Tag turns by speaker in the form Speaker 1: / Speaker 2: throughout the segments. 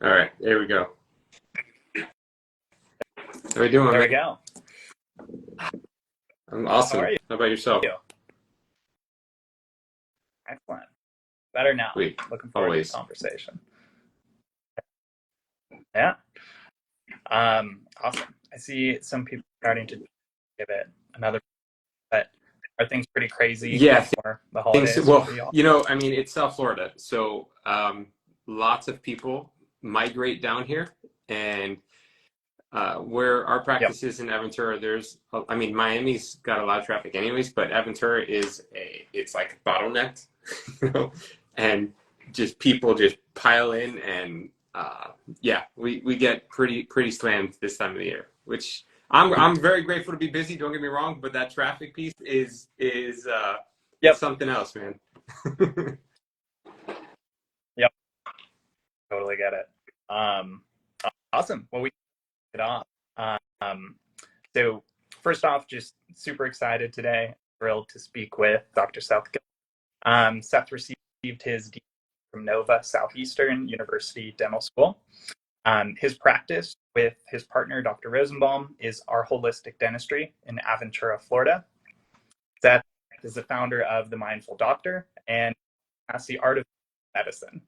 Speaker 1: All right, there we go. How are you doing?
Speaker 2: There we go.
Speaker 1: I'm awesome.
Speaker 2: How are you?
Speaker 1: How about yourself?
Speaker 2: Excellent. Better now.
Speaker 1: Sweet.
Speaker 2: Looking forward
Speaker 1: Always.
Speaker 2: to the conversation. Yeah. Awesome. I see some people starting to give it another, but are things pretty crazy?
Speaker 1: Yeah.
Speaker 2: For the holidays?
Speaker 1: Well, you know, I mean, it's South Florida, so lots of people migrate down here, and where our practice is in Aventura, there's, I mean, Miami's got a lot of traffic anyways, but Aventura it's like bottlenecked, you know, and just people just pile in, and yeah, we get pretty slammed this time of the year, which I'm very grateful to be busy. Don't get me wrong, but that traffic piece is something else, man.
Speaker 2: Yep, totally get it. Awesome. Well, we it off. So first off, just super excited today. Thrilled to speak with Dr. Seth. Seth received his DD from Nova Southeastern University Dental School. His practice with his partner, Dr. Rosenbaum, is Our Holistic Dentistry in Aventura, Florida. Seth is the founder of The Mindful Doctor and has the Art of Medicine.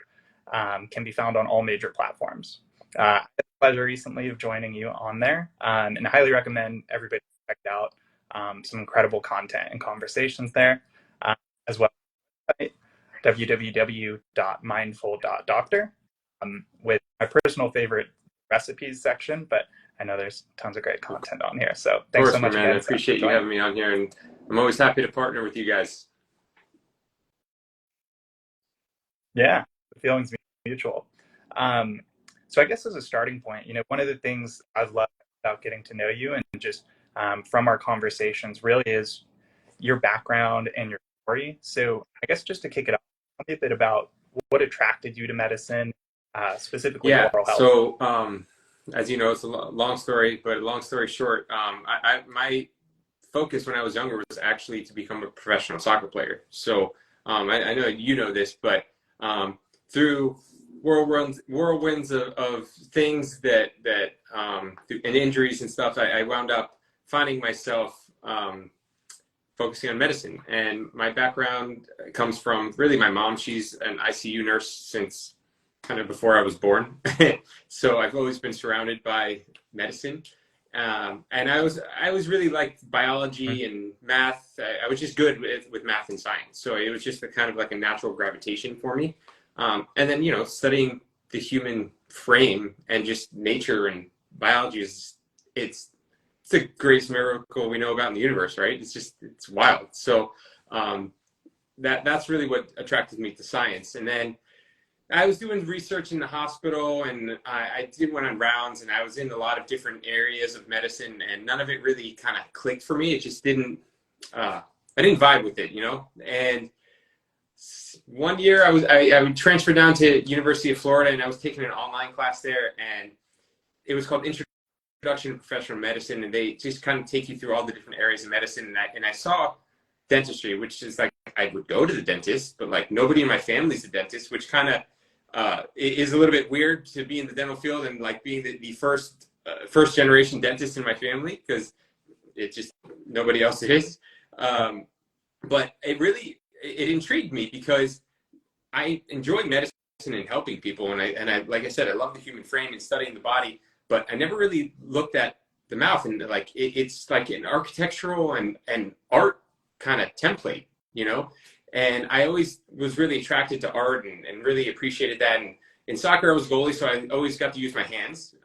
Speaker 2: Can be found on all major platforms. I had the pleasure recently of joining you on there, and I highly recommend everybody check out some incredible content and conversations there, as well as www.mindful.doctor, with my personal favorite recipes section, but I know there's tons of great content on here. So thanks so much,
Speaker 1: man.
Speaker 2: Again,
Speaker 1: I appreciate you having me on here, and I'm always happy to partner with you guys.
Speaker 2: Yeah, the feeling's mutual. So I guess as a starting point, you know, one of the things I've loved about getting to know you and just from our conversations really is your background and your story. So I guess just to kick it off, tell me a bit about what attracted you to medicine, specifically oral health.
Speaker 1: So as you know, it's a long story, but long story short, my focus when I was younger was actually to become a professional soccer player. So I know you know this, but through whirlwinds of things that and injuries and stuff, I wound up finding myself focusing on medicine. And my background comes from really my mom. She's an ICU nurse since kind of before I was born. So I've always been surrounded by medicine. And I was really like biology and math. I was just good with math and science. So it was just a kind of like a natural gravitation for me. And then, you know, studying the human frame and just nature and biology it's the greatest miracle we know about in the universe, right? It's wild. So that's really what attracted me to science. And then I was doing research in the hospital, and I went on rounds, and I was in a lot of different areas of medicine, and none of it really kind of clicked for me. It just didn't, I didn't vibe with it, you know? And one year I would transfer down to University of Florida, and I was taking an online class there, and it was called Introduction to Professional Medicine, and they just kind of take you through all the different areas of medicine. And I saw dentistry, which is like, I would go to the dentist, but like nobody in my family's a dentist, which kind of is a little bit weird to be in the dental field and like being the first generation dentist in my family, because it just, nobody else is. But it intrigued me because I enjoy medicine and helping people. And I, like I said, I love the human frame and studying the body, but I never really looked at the mouth, and like, it's like an architectural and art kind of template, you know? And I always was really attracted to art and really appreciated that. And in soccer, I was goalie, so I always got to use my hands.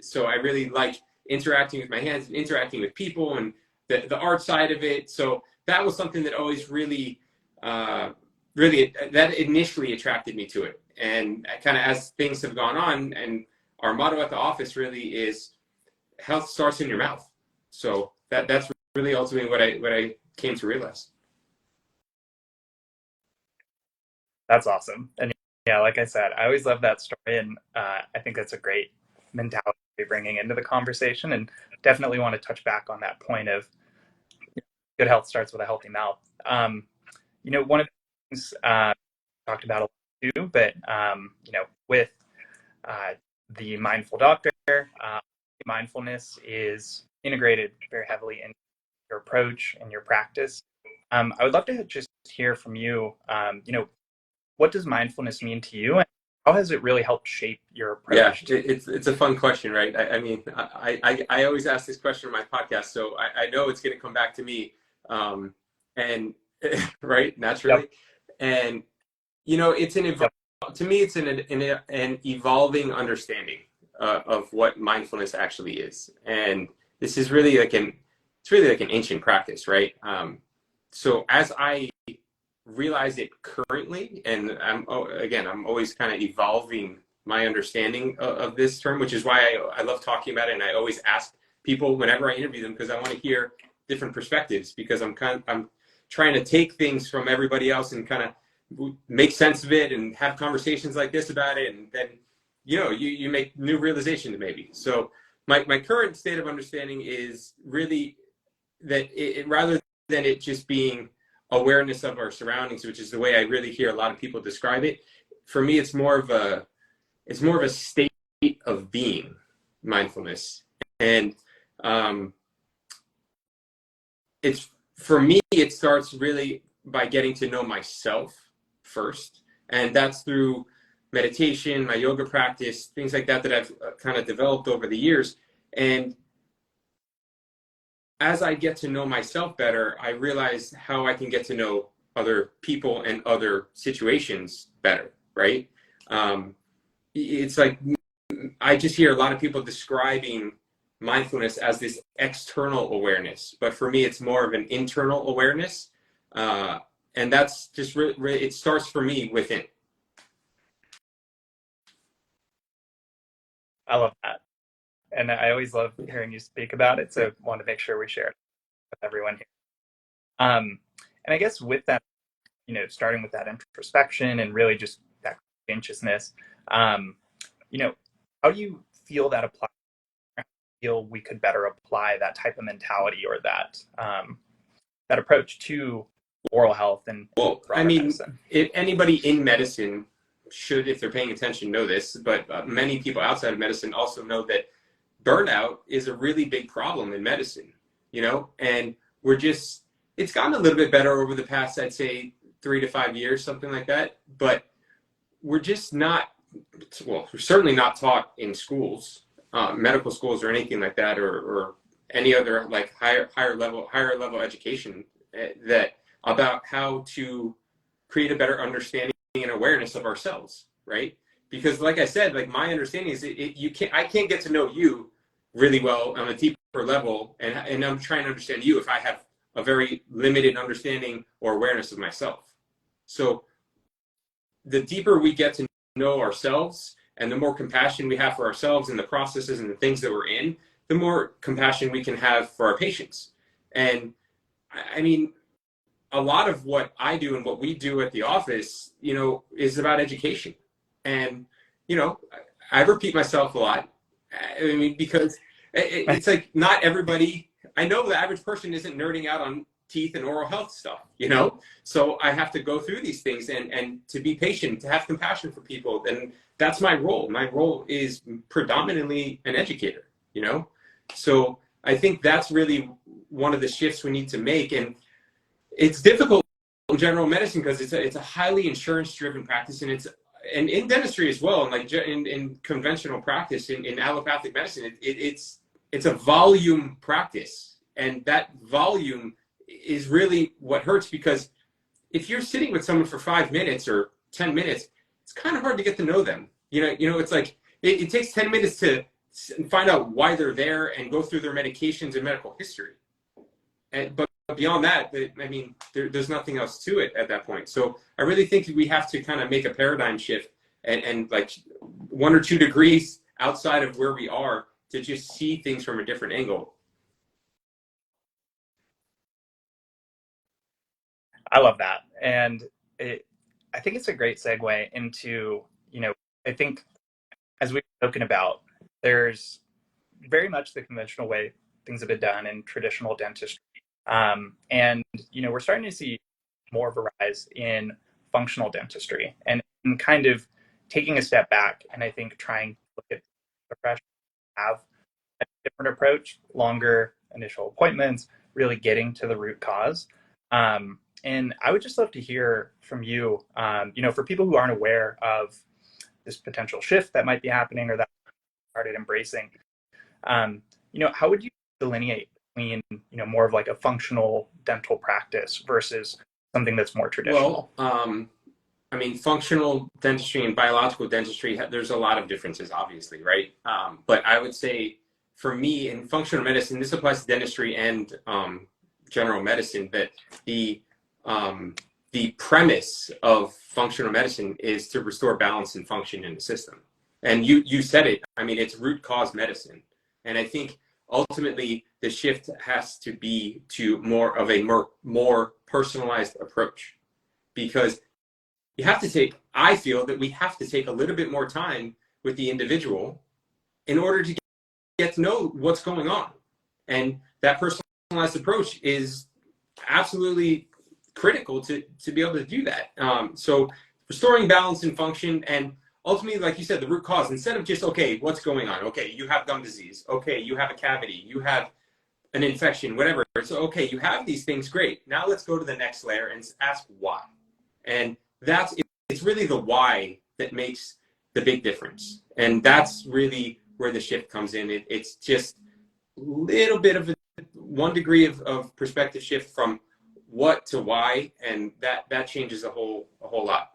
Speaker 1: So I really like interacting with my hands and interacting with people and the art side of it. So that was something that always really that initially attracted me to it. And kind of as things have gone on, and our motto at the office really is health starts in your mouth. So that's really ultimately what I came to realize.
Speaker 2: That's awesome. And yeah, like I said, I always love that story, and I think that's a great mentality to be bringing into the conversation, and definitely want to touch back on that point of good health starts with a healthy mouth. You know, one of the things talked about a lot too, but with uh, the mindful doctor, mindfulness is integrated very heavily in your approach and your practice. I would love to just hear from you. What does mindfulness mean to you, and how has it really helped shape your
Speaker 1: Yeah,
Speaker 2: approach?
Speaker 1: it's a fun question, right? I mean, I always ask this question on my podcast, so I know it's going to come back to me, and right,
Speaker 2: Yep.
Speaker 1: naturally, and it's
Speaker 2: Yep.
Speaker 1: to me, it's an evolving understanding of what mindfulness actually is, and this is really it's really like an ancient practice, right? So as I realize it currently, and I'm always kind of evolving my understanding of this term, which is why I love talking about it, and I always ask people whenever I interview them because I want to hear different perspectives because I'm trying to take things from everybody else and kind of make sense of it and have conversations like this about it, and then you make new realizations maybe. So my current state of understanding is really that it rather than it just being awareness of our surroundings, which is the way I really hear a lot of people describe it. For me, it's more of a state of being, mindfulness, and um, it's for me. It starts really by getting to know myself first, and that's through meditation, my yoga practice, things like that I've kind of developed over the years, and as I get to know myself better, I realize how I can get to know other people and other situations better, right? It's like I just hear a lot of people describing mindfulness as this external awareness, but for me, it's more of an internal awareness. And that's just it starts for me within.
Speaker 2: I love that. And I always love hearing you speak about it. So want to make sure we share it with everyone here. And I guess with that, starting with that introspection and really just that consciousness, um, how do you feel that apply? Feel we could better apply that type of mentality or that approach to oral health and
Speaker 1: Well, I
Speaker 2: broader
Speaker 1: mean,
Speaker 2: medicine?
Speaker 1: if anybody in medicine should, if they're paying attention, know this, but many people outside of medicine also know that burnout is a really big problem in medicine, and it's gotten a little bit better over the past, I'd say 3 to 5 years, something like that. But we're just not, well, we're certainly not taught in schools, medical schools or anything like that, or any other like higher level education that about how to create a better understanding and awareness of ourselves, right? Because like I said, like my understanding is I can't get to know you really well on a deeper level, and I'm trying to understand you if I have a very limited understanding or awareness of myself. So the deeper we get to know ourselves and the more compassion we have for ourselves and the processes and the things that we're in, the more compassion we can have for our patients. And I mean, a lot of what I do and what we do at the office, is about education. And, I repeat myself a lot. I mean, because it's like not everybody, I know the average person isn't nerding out on teeth and oral health stuff. So I have to go through these things and to be patient, to have compassion for people. And that's my role. My role is predominantly an educator. So I think that's really one of the shifts we need to make. And it's difficult in general medicine because it's a highly insurance driven practice, and in dentistry as well, and like in conventional practice in allopathic medicine, it's a volume practice, and that volume is really what hurts because if you're sitting with someone for 5 minutes or 10 minutes, it's kind of hard to get to know them. It's like it takes 10 minutes to find out why they're there and go through their medications and medical history. But beyond that, I mean, there's nothing else to it at that point. So I really think we have to kind of make a paradigm shift and like 1 or 2 degrees outside of where we are to just see things from a different angle.
Speaker 2: I love that. And I think it's a great segue into, I think as we've spoken about, there's very much the conventional way things have been done in traditional dentistry. And, we're starting to see more of a rise in functional dentistry and kind of taking a step back and I think trying to look at professionals have a different approach, longer initial appointments, really getting to the root cause. And I would just love to hear from you, for people who aren't aware of this potential shift that might be happening or that started embracing, how would you delineate between, more of like a functional dental practice versus something that's more traditional?
Speaker 1: Well, I mean, functional dentistry and biological dentistry, there's a lot of differences, obviously, right? But I would say for me in functional medicine, this applies to dentistry and general medicine, that the premise of functional medicine is to restore balance and function in the system. And you said it, I mean, it's root cause medicine. And I think ultimately the shift has to be to more of a more personalized approach, because I feel that we have to take a little bit more time with the individual in order to get to know what's going on. And that personalized approach is absolutely critical to be able to do that. So restoring balance and function, and ultimately, like you said, the root cause, instead of just, okay, what's going on? Okay, you have gum disease. Okay, you have a cavity. You have an infection, whatever. So, okay, you have these things, great. Now let's go to the next layer and ask why. And it's really the why that makes the big difference. And that's really where the shift comes in. It's just a little bit of 1 degree of perspective shift from what to why, and that changes a whole lot.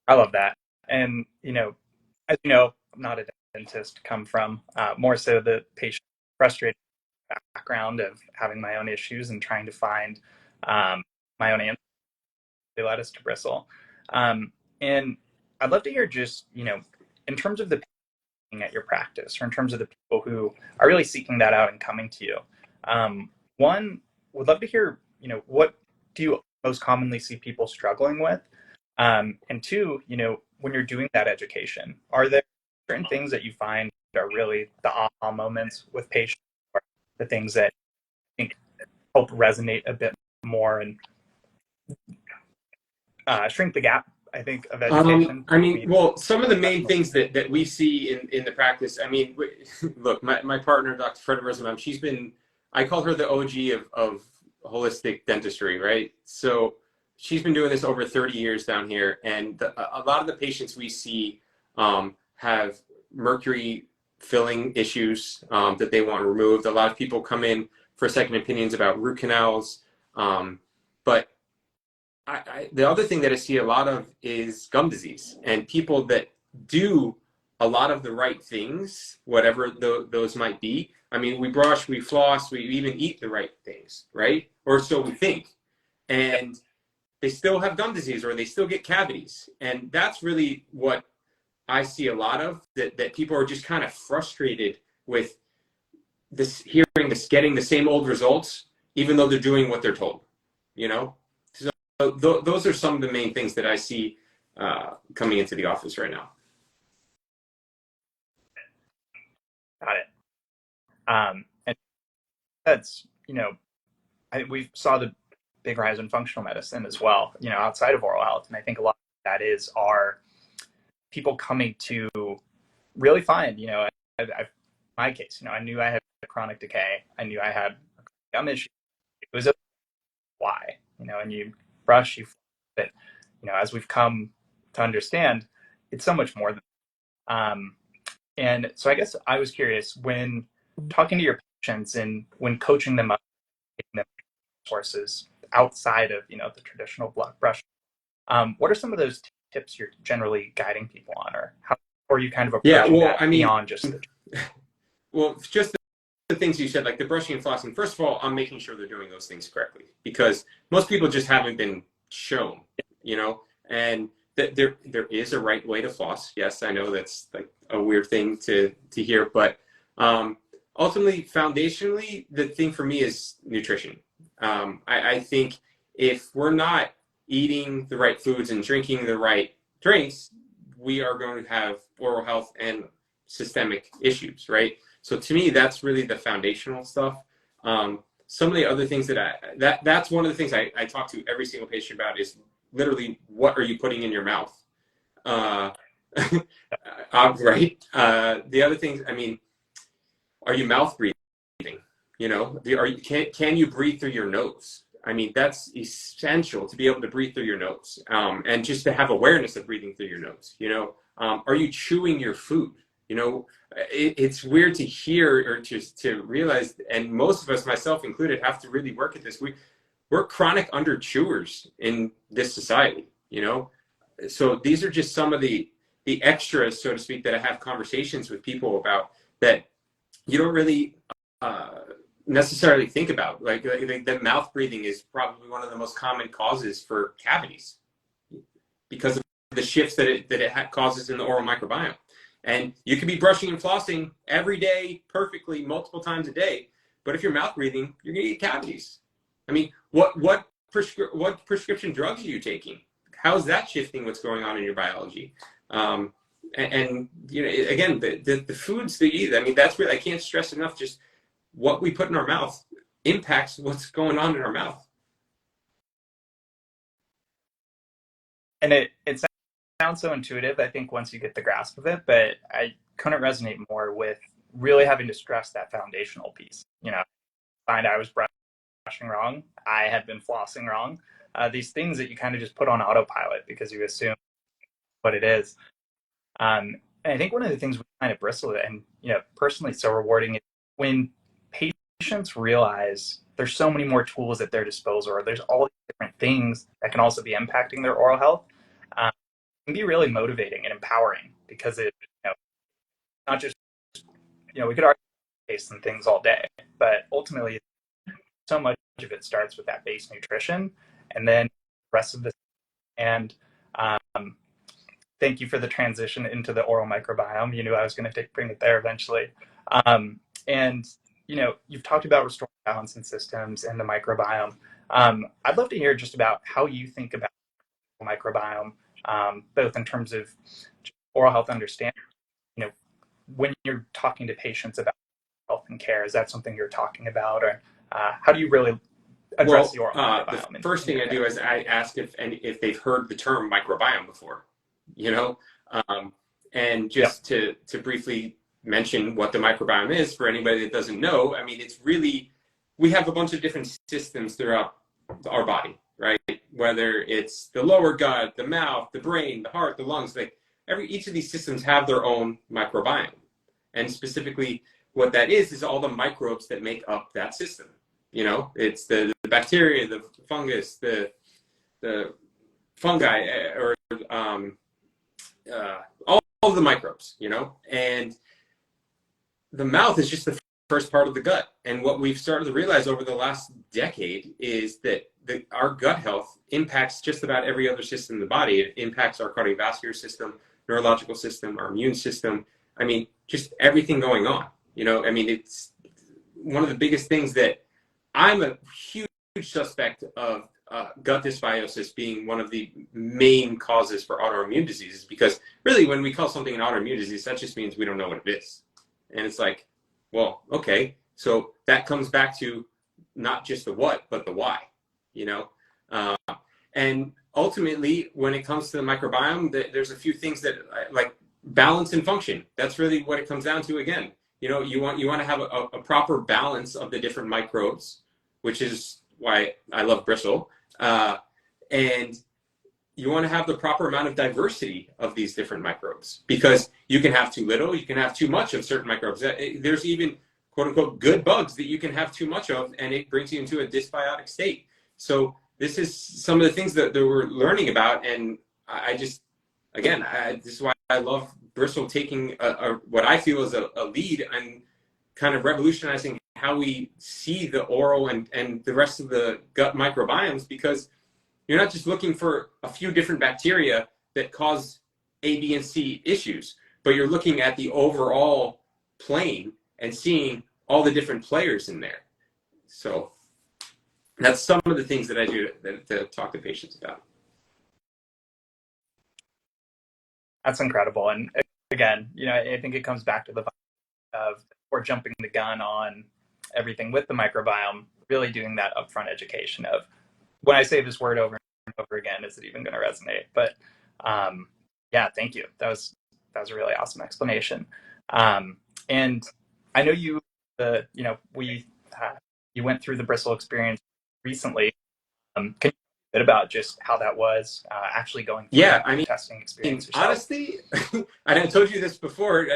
Speaker 2: I love that. And, as you know, I'm not a dentist, come from more so the patient frustrated background of having my own issues and trying to find my own answers. They led us to bristle. And I'd love to hear just, in terms of the patient at your practice, or in terms of the people who are really seeking that out and coming to you. One, would love to hear, what do you most commonly see people struggling with? And two, when you're doing that education, are there certain things that you find are really the aha moments with patients, or the things that I think help resonate a bit more and shrink the gap, I think, of education?
Speaker 1: I mean, well, some of the main things that we see in the practice, I mean, look, my partner, Dr. Fred Rosenbaum, I call her the OG of holistic dentistry, right? So she's been doing this over 30 years down here. And a lot of the patients we see have mercury filling issues that they want removed. A lot of people come in for second opinions about root canals. But the other thing that I see a lot of is gum disease, and people that do a lot of the right things, whatever those might be. I mean, we brush, we floss, we even eat the right things, right? Or so we think. And they still have gum disease, or they still get cavities. And that's really what I see a lot of, that people are just kind of frustrated with this, hearing this, getting the same old results, even though they're doing what they're told, you know? So those are some of the main things that I see coming into the office right now.
Speaker 2: Got it. And that's, we saw the big rise in functional medicine as well, outside of oral health. And I think a lot of that is our people coming to really find, my case, I knew I had chronic decay. I knew I had a gum issue. It was a why, and you brush, but, as we've come to understand, it's so much more than, and so I guess I was curious, when talking to your patients and when coaching them up, taking them sources outside of, the traditional blood brush, what are some of those tips you're generally guiding people on, or how are you kind of approaching that beyond just the...
Speaker 1: Well, just the things you said, like the brushing and flossing. First of all, I'm making sure they're doing those things correctly, because most people just haven't been shown, and that there is a right way to floss. Yes, I know that's like a weird thing to hear, but ultimately, foundationally, the thing for me is nutrition. I think if we're not eating the right foods and drinking the right drinks, we are going to have oral health and systemic issues, right? So to me, that's really the foundational stuff. some of the other things that's one of the things I talk to every single patient about is literally, what are you putting in your mouth? Uh, right. The other things, I mean, are you mouth breathing? Can you breathe through your nose? I mean, that's essential to be able to breathe through your nose, and just to have awareness of breathing through your nose. Are you chewing your food? It's weird to hear or to realize, and most of us, myself included, have to really work at this. We're chronic under chewers in this society. So these are just some of the extras, so to speak, that I have conversations with people about that you don't really necessarily think about. Like that mouth breathing is probably one of the most common causes for cavities because of the shifts that it causes in the oral microbiome. And you could be brushing and flossing every day perfectly multiple times a day, but if you're mouth breathing, you're going to get cavities. I mean, what prescription drugs are you taking? How's that shifting what's going on in your biology? And again, the foods that you eat, I mean, that's really, I can't stress enough, just what we put in our mouth impacts what's going on in our mouth.
Speaker 2: And it sounds so intuitive, I think, once you get the grasp of it, but I couldn't resonate more with really having to stress that foundational piece. Find I was brushing wrong, I had been flossing wrong. These things that you kind of just put on autopilot because you assume what it is. And I think one of the things we kind of bristle at, and personally so rewarding, is when patients realize there's so many more tools at their disposal, or there's all these different things that can also be impacting their oral health. It can be really motivating and empowering because it, not just, we could argue taste and things all day, but ultimately so much of it starts with that base nutrition and then the rest of the, and thank you for the transition into the oral microbiome. You knew I was going to bring it there eventually. And you've talked about restoring balance in systems and the microbiome. I'd love to hear just about how you think about the microbiome, both in terms of oral health understanding. When you're talking to patients about health and care, is that something you're talking about, or how do you really address the oral microbiome?
Speaker 1: The first thing I do is I ask if they've heard the term microbiome before, and just to briefly mention what the microbiome is for anybody that doesn't know. I mean, it's really, we have a bunch of different systems throughout our body, right? Whether it's the lower gut, the mouth, the brain, the heart, the lungs, each of these systems have their own microbiome. And specifically what that is all the microbes that make up that system. It's the bacteria, the fungus, the fungi, or all of the microbes, and the mouth is just the first part of the gut. And what we've started to realize over the last decade is that our gut health impacts just about every other system in the body. It impacts our cardiovascular system, neurological system, our immune system. I mean, just everything going on. I mean, it's one of the biggest things that I'm a huge suspect of gut dysbiosis being one of the main causes for autoimmune diseases, because really when we call something an autoimmune disease, that just means we don't know what it is. And it's like, well, okay, so that comes back to not just the what, but the why, and ultimately when it comes to the microbiome, there's a few things that like balance and function. That's really what it comes down to again. You want to have a proper balance of the different microbes, which is why I love bristle. And you want to have the proper amount of diversity of these different microbes, because you can have too little, you can have too much of certain microbes. There's even quote unquote good bugs that you can have too much of, and it brings you into a dysbiotic state. So this is some of the things that we're learning about. And I just, again, this is why I love Bristol taking what I feel is a lead and kind of revolutionizing how we see the oral and the rest of the gut microbiomes, because you're not just looking for a few different bacteria that cause A, B, and C issues, but you're looking at the overall plane and seeing all the different players in there. So that's some of the things that I do to talk to patients about.
Speaker 2: That's incredible. And again, I think it comes back to the of we're jumping the gun on everything with the microbiome. really doing that upfront education of, when I say this word over and over again, is it even going to resonate? But yeah, thank you. That was a really awesome explanation. And I know you, you went through the Bristol experience recently. Can you talk a bit about just how that was actually going through
Speaker 1: Yeah,
Speaker 2: that
Speaker 1: I mean,
Speaker 2: testing experience yourself?
Speaker 1: honestly, and I told you this before,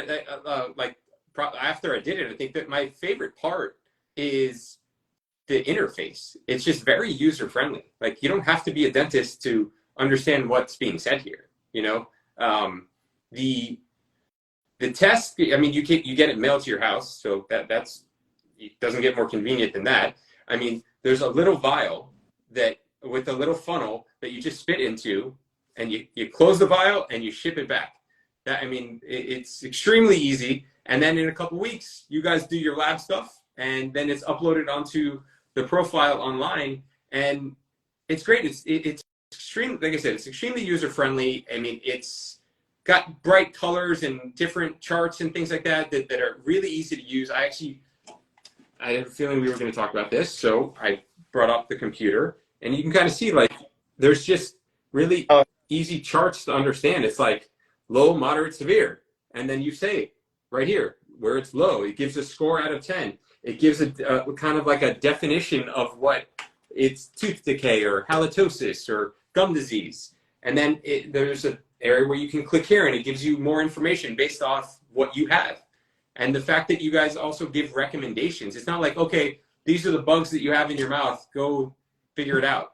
Speaker 1: like after I did it, I think that my favorite part is the interface. It's just very user friendly. Like, you don't have to be a dentist to understand what's being said here. You know, the test. I mean, you get it mailed to your house, so that's it doesn't get more convenient than that. I mean, there's a little vial that with a little funnel that you just spit into, and you close the vial and you ship it back. That, I mean, it's extremely easy. And then in a couple weeks, you guys do your lab stuff, and then it's uploaded onto the profile online, and it's great. It's extremely, like I said, it's extremely user friendly. I mean, it's got bright colors and different charts and things like that are really easy to use. I had a feeling we were going to talk about this, so I brought up the computer, and you can kind of see, like, there's just really
Speaker 2: Oh,
Speaker 1: easy charts to understand. It's like low, moderate, severe, and then you say right here where it's low. It gives a score out of 10. It gives a kind of like a definition of what it's tooth decay or halitosis or gum disease, and then there's an area where you can click here, and it gives you more information based off what you have. And the fact that you guys also give recommendations, it's not like, okay, these are the bugs that you have in your mouth, go figure it out.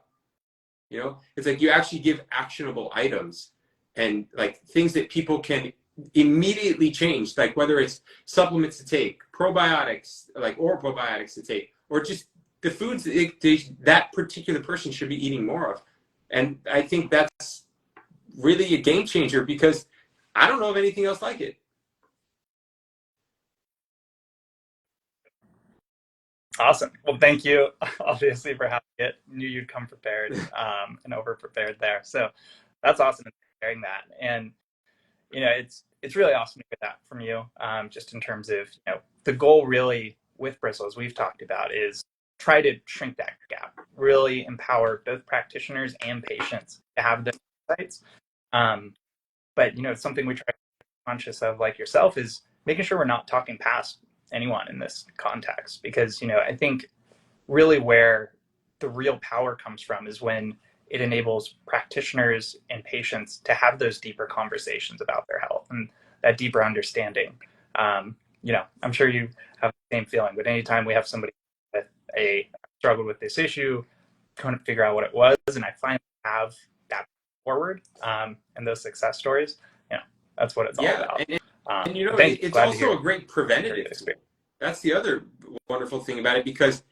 Speaker 1: You know, it's like you actually give actionable items and like things that people can immediately change, like whether it's supplements to take, probiotics, like oral probiotics to take, or just the foods that that particular person should be eating more of. And I think that's really a game changer because I don't know of anything else like it.
Speaker 2: awesome. Well, thank you, obviously, for having it. Knew you'd come prepared and over prepared there. So that's awesome sharing that. And it's really awesome to hear that from you. Just in terms of the goal, really, with Bristol, as we've talked about, is try to shrink that gap. Really empower both practitioners and patients to have the insights. But it's something we try to be conscious of, like yourself, is making sure we're not talking past anyone in this context, because I think really where the real power comes from is when it enables practitioners and patients to have those deeper conversations about their health and that deeper understanding. I'm sure you have the same feeling, but anytime we have somebody with a struggle with this issue, trying to figure out what it was, and I finally have that forward and those success stories, that's what it's all
Speaker 1: Yeah,
Speaker 2: about.
Speaker 1: and it's
Speaker 2: Glad to
Speaker 1: also
Speaker 2: hear
Speaker 1: a great preventative tool.
Speaker 2: experience.
Speaker 1: That's the other wonderful thing about it, because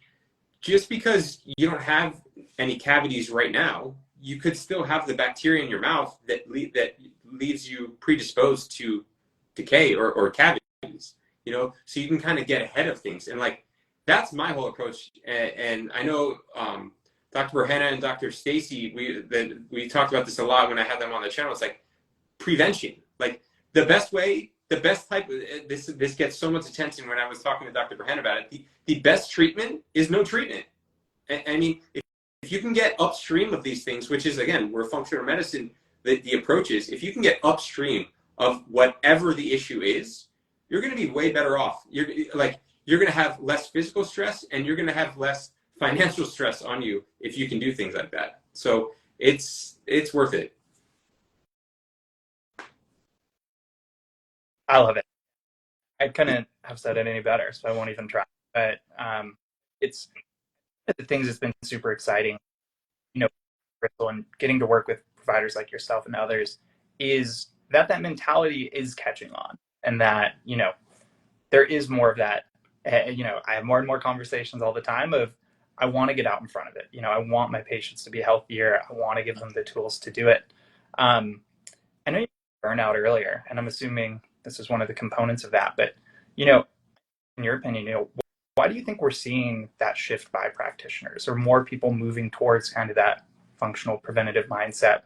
Speaker 1: just because you don't have any cavities right now, you could still have the bacteria in your mouth that leaves you predisposed to decay or cavities. So you can kind of get ahead of things, and like that's my whole approach. And I know Dr. Berhenna and Dr. Stacy, we talked about this a lot when I had them on the channel. It's like prevention. Like the best way, the best type of this gets so much attention when I was talking to Dr. Berhenna about it. The best treatment is no treatment. I mean, if you can get upstream of these things, which is, again, where functional medicine, the approach is, if you can get upstream of whatever the issue is, you're going to be way better off. You're going to have less physical stress, and you're going to have less financial stress on you if you can do things like that. So it's worth it.
Speaker 2: I love it. I couldn't have said it any better, so I won't even try. But it's the things that's been super exciting, Bristol, and getting to work with providers like yourself and others, is that mentality is catching on, and that there is more of that. I have more and more conversations all the time of, I want to get out in front of it. I want my patients to be healthier. I want to give them the tools to do it. I know you mentioned burnout earlier, and I'm assuming this is one of the components of that. But in your opinion, why do you think we're seeing that shift by practitioners, or more people moving towards kind of that functional preventative mindset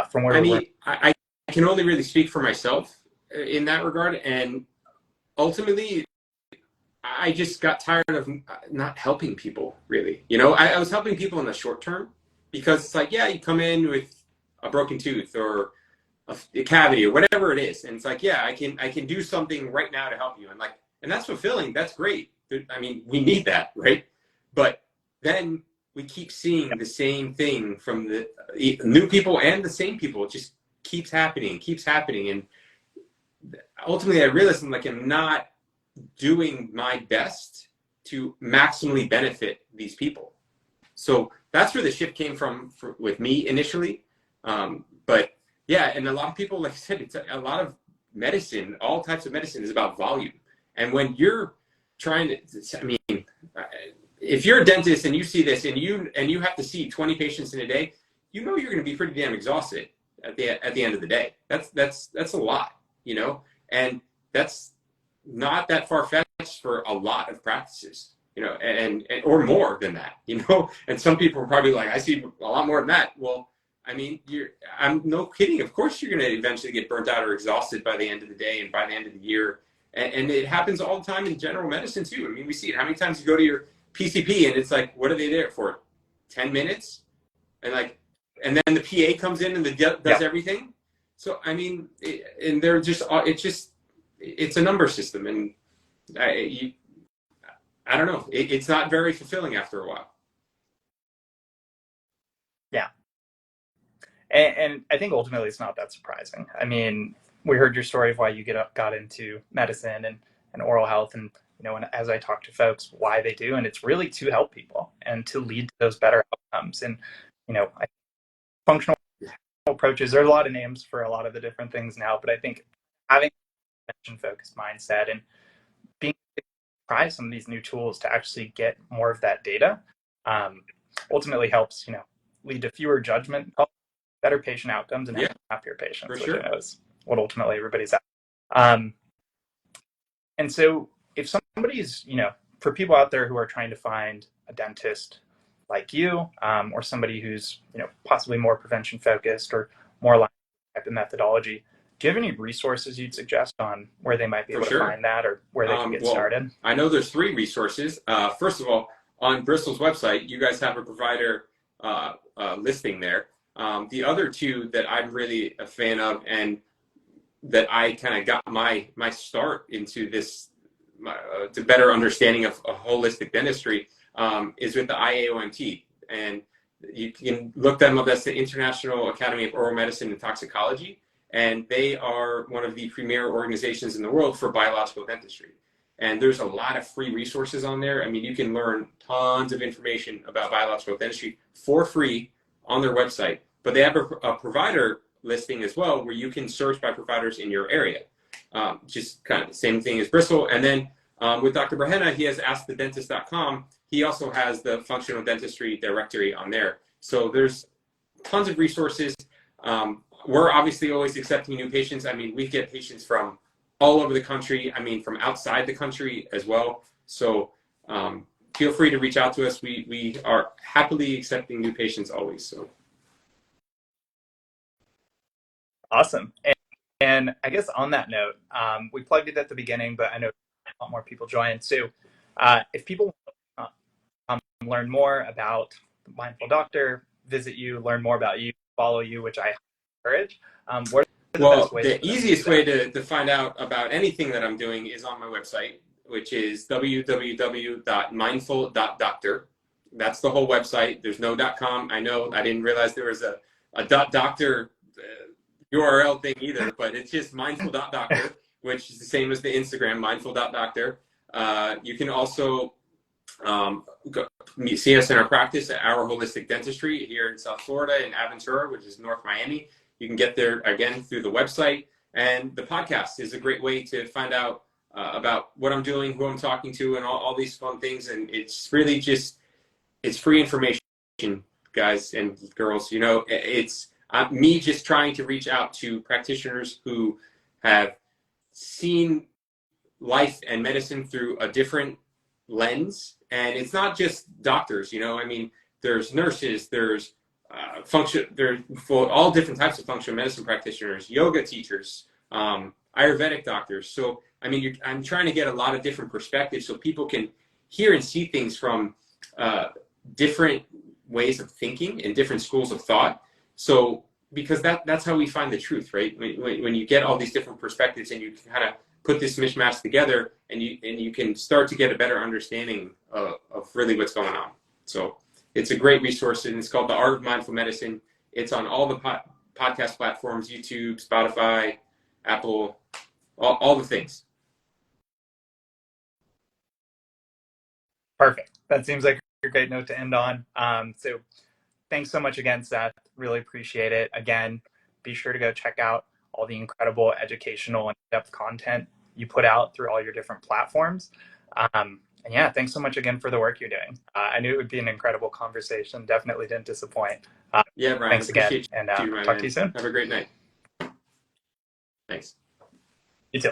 Speaker 2: from where
Speaker 1: I
Speaker 2: we were?
Speaker 1: mean, I can only really speak for myself in that regard, and ultimately, I just got tired of not helping people really. You know, I was helping people in the short term because it's like, yeah, you come in with a broken tooth or a cavity or whatever it is, and it's like, yeah, I can do something right now to help you, and like, and that's fulfilling. That's great. I mean, we need that, right? But then we keep seeing the same thing from the new people and the same people. It just keeps happening, and ultimately, I realized I'm not doing my best to maximally benefit these people. So that's where the shift came from with me initially. But yeah, and a lot of people, like I said, it's a lot of medicine, all types of medicine is about volume. And when you're trying to, I mean, if you're a dentist and you see this and you have to see 20 patients in a day, you know you're going to be pretty damn exhausted at the end of the day. That's a lot, you know, and that's not that far fetched for a lot of practices, you know, and or more than that, you know. And some people are probably like, I see a lot more than that. Well, I mean, I'm no kidding. Of course, you're going to eventually get burnt out or exhausted by the end of the day and by the end of the year. And it happens all the time in general medicine too. I mean, we see it. How many times you go to your PCP and it's like, what are they there for? 10 minutes? And like, and then the PA comes in and does everything. So, I mean, and they're just, it's a number system. And I don't know. It's not very fulfilling after a while.
Speaker 2: Yeah. And I think ultimately it's not that surprising. I mean, we heard your story of why you got into medicine and oral health, and you know, and as I talk to folks, why they do, and it's really to help people and to lead to those better outcomes. And you know, functional approaches. There are a lot of names for a lot of the different things now, but I think having a mission-focused mindset and being able to try some of these new tools to actually get more of that data ultimately helps, you know, lead to fewer judgment, better patient outcomes, and happier patients, which I know is what ultimately everybody's at. And so if somebody's, you know, for people out there who are trying to find a dentist like you, or somebody who's, you know, possibly more prevention focused or more like type of methodology, do you have any resources you'd suggest on where they might be able to find that or where they can get started?
Speaker 1: I know there's 3 resources. First of all, on Bristol's website, you guys have a provider listing there. The other 2 that I'm really a fan of and that I kind of got my start into this to better understanding of holistic dentistry is with the IAOMT, and you can look them up. That's the International Academy of Oral Medicine and Toxicology, and they are one of the premier organizations in the world for biological dentistry. And there's a lot of free resources on there. I mean, you can learn tons of information about biological dentistry for free on their website, but they have a provider listing as well where you can search by providers in your area. Just kind of the same thing as Bristol. And then with Dr. Brahena, he has AskTheDentist.com. He also has the functional dentistry directory on there. So there's tons of resources. We're obviously always accepting new patients. I mean, we get patients from all over the country. I mean, from outside the country as well. So feel free to reach out to us. We are happily accepting new patients always. So.
Speaker 2: Awesome. And I guess on that note, we plugged it at the beginning, but I know a lot more people joined. So if people want to learn more about the Mindful Doctor, visit you, learn more about you, follow you, which I encourage, what are the best ways?
Speaker 1: The easiest way to find out about anything that I'm doing is on my website, which is www.mindful.doctor. That's the whole website. There's no .com. I know I didn't realize there was a .doctor URL thing either, but it's just mindful.doctor, which is the same as the Instagram, mindful.doctor. You can also see us in our practice at Our Holistic Dentistry here in South Florida in Aventura, which is North Miami. You can get there, again, through the website. And the podcast is a great way to find out about what I'm doing, who I'm talking to, and all these fun things. And it's really just, it's free information, guys and girls. You know, it's me just trying to reach out to practitioners who have seen life and medicine through a different lens. And it's not just doctors, you know, I mean, there's nurses, there's there's for all different types of functional medicine practitioners, yoga teachers, Ayurvedic doctors. So, I mean, I'm trying to get a lot of different perspectives so people can hear and see things from different ways of thinking and different schools of thought. So, because that's how we find the truth, right? When you get all these different perspectives and you kind of put this mishmash together, and you can start to get a better understanding of really what's going on. So it's a great resource, and it's called The Art of Mindful Medicine. It's on all the podcast platforms: YouTube, Spotify, Apple, all the things.
Speaker 2: Perfect. That seems like a great note to end on. So thanks so much again, Seth. Really appreciate it. Again, be sure to go check out all the incredible educational and in-depth content you put out through all your different platforms. And yeah, thanks so much again for the work you're doing. I knew it would be an incredible conversation. Definitely didn't disappoint.
Speaker 1: Yeah, Brian,
Speaker 2: Thanks again,
Speaker 1: appreciate
Speaker 2: and
Speaker 1: you, my
Speaker 2: talk
Speaker 1: man.
Speaker 2: to you soon.
Speaker 1: Have a great night. Thanks.
Speaker 2: You too.